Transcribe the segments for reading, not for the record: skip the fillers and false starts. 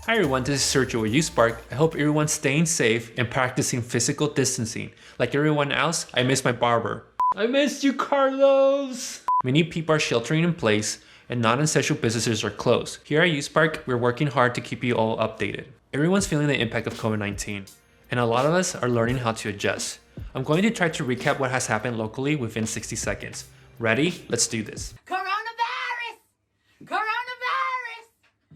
Hi everyone, this is Sergio with uSpark. I hope everyone's staying safe and practicing physical distancing. Like everyone else, I miss my barber. I missed you, Carlos! Many people are sheltering in place and non-essential businesses are closed. Here at uSpark, we're working hard to keep you all updated. Everyone's feeling the impact of COVID-19, and a lot of us are learning how to adjust. I'm going to try to recap what has happened locally within 60 seconds. Ready? Let's do this. Coronavirus! Coronavirus!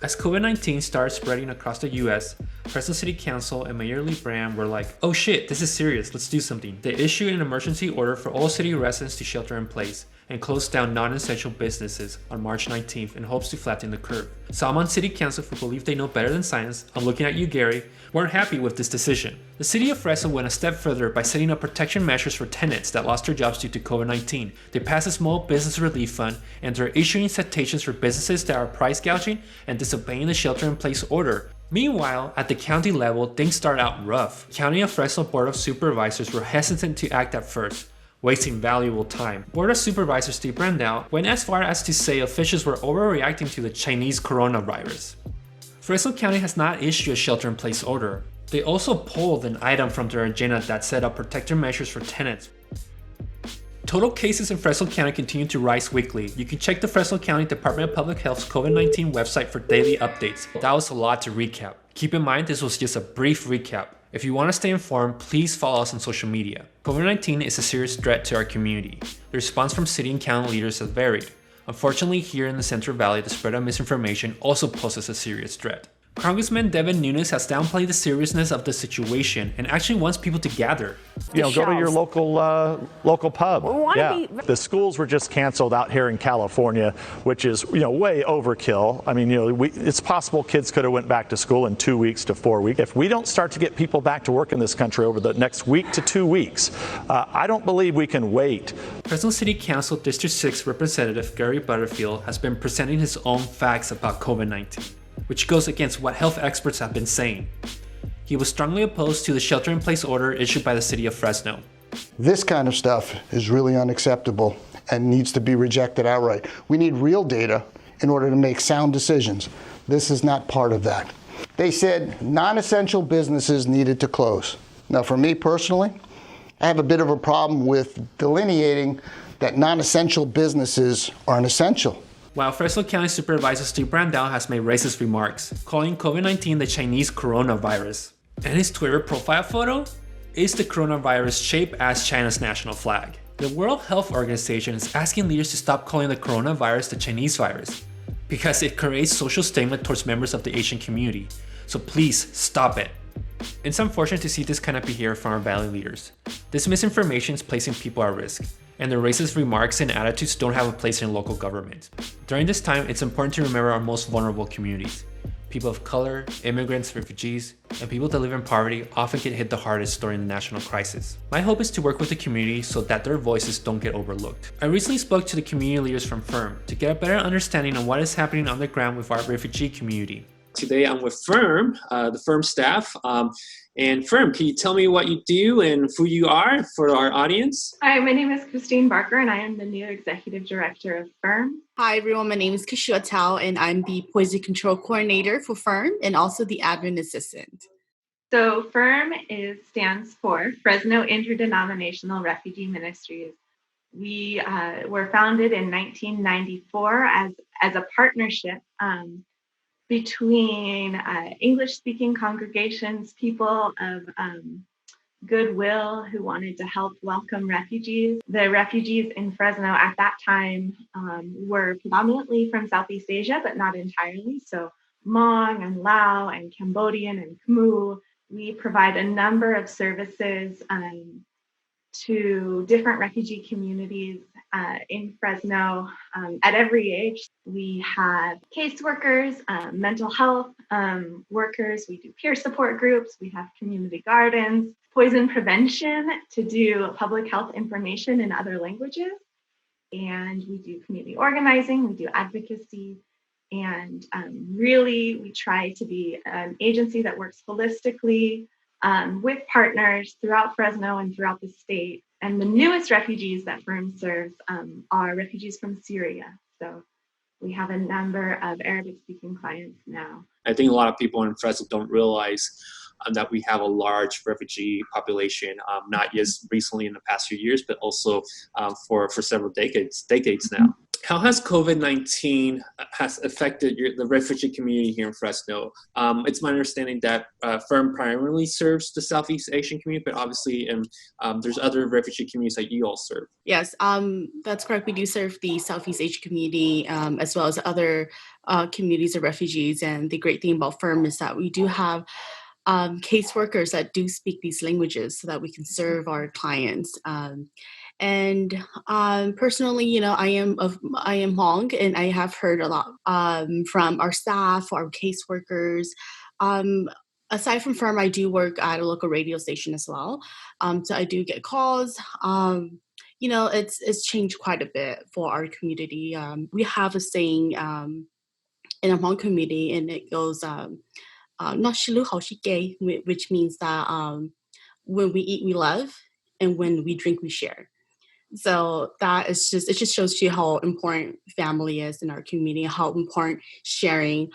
As COVID-19 started spreading across the US, Fresno City Council and Mayor Lee Brand were like, oh shit, this is serious, let's do something. They issued an emergency order for all city residents to shelter in place and closed down non-essential businesses on March 19th in hopes to flatten the curve. Some on City Council who believe they know better than science, I'm looking at you Gary, weren't happy with this decision. The city of Fresno went a step further by setting up protection measures for tenants that lost their jobs due to COVID-19. They passed a small business relief fund and they're issuing citations for businesses that are price gouging and disobeying the shelter-in-place order. Meanwhile, at the county level, things started out rough. The County of Fresno Board of Supervisors were hesitant to act at first, wasting valuable time. Board of Supervisors Steve Brandau went as far as to say officials were overreacting to the Chinese coronavirus. Fresno County has not issued a shelter-in-place order. They also pulled an item from their agenda that set up protective measures for tenants. Total cases in Fresno County continue to rise weekly. You can check the Fresno County Department of Public Health's COVID-19 website for daily updates. That was a lot to recap. Keep in mind this was just a brief recap. If you want to stay informed, please follow us on social media. COVID-19 is a serious threat to our community. The response from city and county leaders has varied. Unfortunately, here in the Central Valley, the spread of misinformation also poses a serious threat. Congressman Devin Nunes has downplayed the seriousness of the situation and actually wants people to gather. Go to your local pub. The schools were just canceled out here in California, which is way overkill. I mean, it's possible kids could have went back to school in 2 weeks to 4 weeks. If we don't start to get people back to work in this country over the next week to 2 weeks, I don't believe we can wait. Fresno City Council District 6 Representative Gary Butterfield has been presenting his own facts about COVID-19. Which goes against what health experts have been saying. He was strongly opposed to the shelter-in-place order issued by the city of Fresno. This kind of stuff is really unacceptable and needs to be rejected outright. We need real data in order to make sound decisions. This is not part of that. They said non-essential businesses needed to close. Now, for me personally, I have a bit of a problem with delineating that non-essential businesses aren't essential. While Fresno County Supervisor Steve Brandau has made racist remarks, calling COVID-19 the Chinese coronavirus. And his Twitter profile photo is the coronavirus shaped as China's national flag. The World Health Organization is asking leaders to stop calling the coronavirus the Chinese virus because it creates social stigma towards members of the Asian community. So please stop it. It's unfortunate to see this kind of behavior from our valley leaders. This misinformation is placing people at risk, and their racist remarks and attitudes don't have a place in local government. During this time, it's important to remember our most vulnerable communities. People of color, immigrants, refugees, and people that live in poverty often get hit the hardest during the national crisis. My hope is to work with the community so that their voices don't get overlooked. I recently spoke to the community leaders from FIRM to get a better understanding on what is happening on the ground with our refugee community. Today I'm with FIRM, the FIRM staff. And FIRM, can you tell me what you do and who you are for our audience? Hi, my name is Christine Barker, and I am the new Executive Director of FIRM. Hi, everyone. My name is Kashua Tao, and I'm the Poison Control Coordinator for FIRM and also the Admin Assistant. So FIRM stands for Fresno Interdenominational Refugee Ministries. We were founded in 1994 as a partnership between English-speaking congregations, people of goodwill who wanted to help welcome refugees. The refugees in Fresno at that time were predominantly from Southeast Asia, but not entirely. So Hmong and Lao and Cambodian and Khmu. We provide a number of services to different refugee communities in Fresno at every age. We have caseworkers, mental health workers. We do peer support groups. We have community gardens, poison prevention to do public health information in other languages. And we do community organizing. We do advocacy. And really, we try to be an agency that works holistically with partners throughout Fresno and throughout the state. And the newest refugees that FIRM serves are refugees from Syria. So we have a number of Arabic-speaking clients now. I think a lot of people in Fresno don't realize that we have a large refugee population, not just recently in the past few years, but also for several decades now. How has COVID-19 has affected the refugee community here in Fresno? It's my understanding that Firm primarily serves the Southeast Asian community, but obviously there's other refugee communities that you all serve. Yes, that's correct. We do serve the Southeast Asian community as well as other communities of refugees. And the great thing about Firm is that we do have caseworkers that do speak these languages so that we can serve our clients. And personally, I am Hmong, and I have heard a lot from our staff, our caseworkers. Aside from Firm, I do work at a local radio station as well. So I do get calls. It's changed quite a bit for our community. We have a saying in a Hmong community, and it goes, "Not shilu hao shi gay," which means that when we eat, we love, and when we drink, we share. So it just shows you how important family is in our community, how important sharing,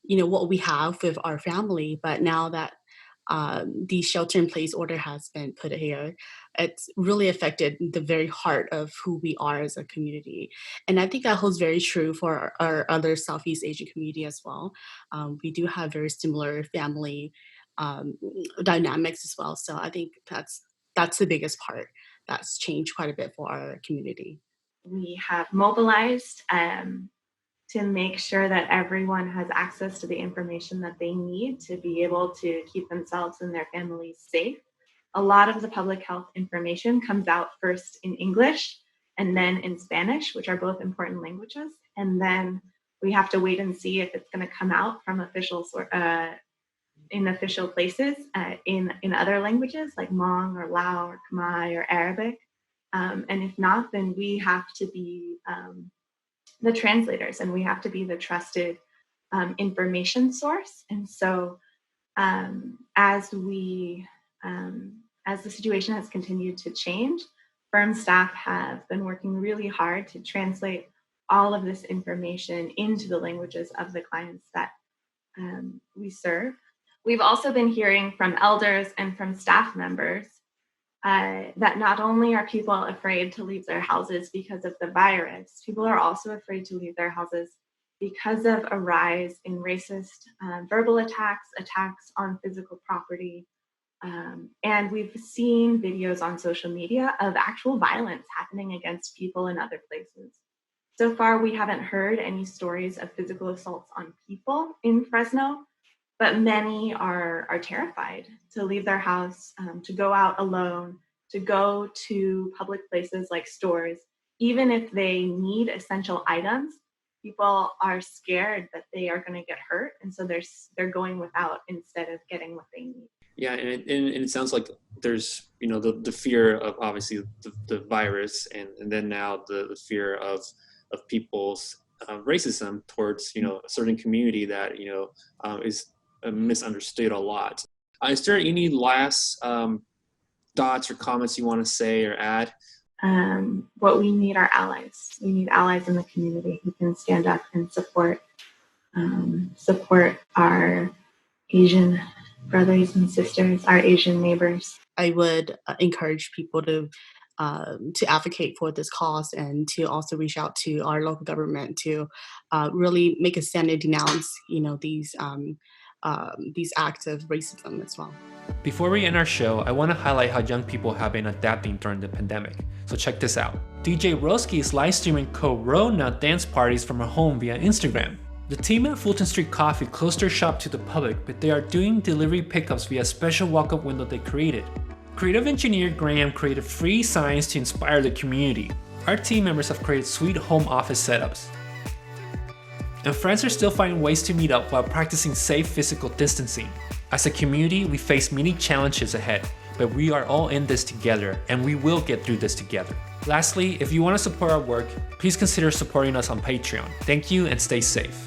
what we have with our family. But now that the shelter-in-place order has been put here, it's really affected the very heart of who we are as a community. And I think that holds very true for our other Southeast Asian community as well. We do have very similar family dynamics as well. So I think that's the biggest part that's changed quite a bit for our community. We have mobilized to make sure that everyone has access to the information that they need to be able to keep themselves and their families safe. A lot of the public health information comes out first in English and then in Spanish, which are both important languages. And then we have to wait and see if it's going to come out from in official places in other languages like Hmong or Lao or Khmer or Arabic. And if not, then we have to be the translators, and we have to be the trusted information source. And so as the situation has continued to change, Firm staff have been working really hard to translate all of this information into the languages of the clients that we serve. We've also been hearing from elders and from staff members that not only are people afraid to leave their houses because of the virus, people are also afraid to leave their houses because of a rise in racist verbal attacks on physical property. And we've seen videos on social media of actual violence happening against people in other places. So far, we haven't heard any stories of physical assaults on people in Fresno, but many are terrified to leave their house, to go out alone, to go to public places like stores. Even if they need essential items, people are scared that they are going to get hurt, and so they're going without instead of getting what they need. Yeah, and it sounds like there's the fear of obviously the virus, and then now the fear of people's racism towards a certain community that is misunderstood a lot. Is there any last thoughts or comments you want to say or add? What we need are allies. We need allies in the community who can stand up and support our Asian brothers and sisters, our Asian neighbors. I would encourage people to advocate for this cause, and to also reach out to our local government to really make a stand and denounce these acts of racism as well. Before we end our show, I want to highlight how young people have been adapting during the pandemic. So check this out. DJ Roski is live streaming Corona dance parties from her home via Instagram. The team at Fulton Street Coffee closed their shop to the public, but they are doing delivery pickups via a special walk-up window they created. Creative engineer Graham created free signs to inspire the community. Our team members have created sweet home office setups. And friends are still finding ways to meet up while practicing safe physical distancing. As a community, we face many challenges ahead, but we are all in this together, and we will get through this together. Lastly, if you want to support our work, please consider supporting us on Patreon. Thank you, and stay safe.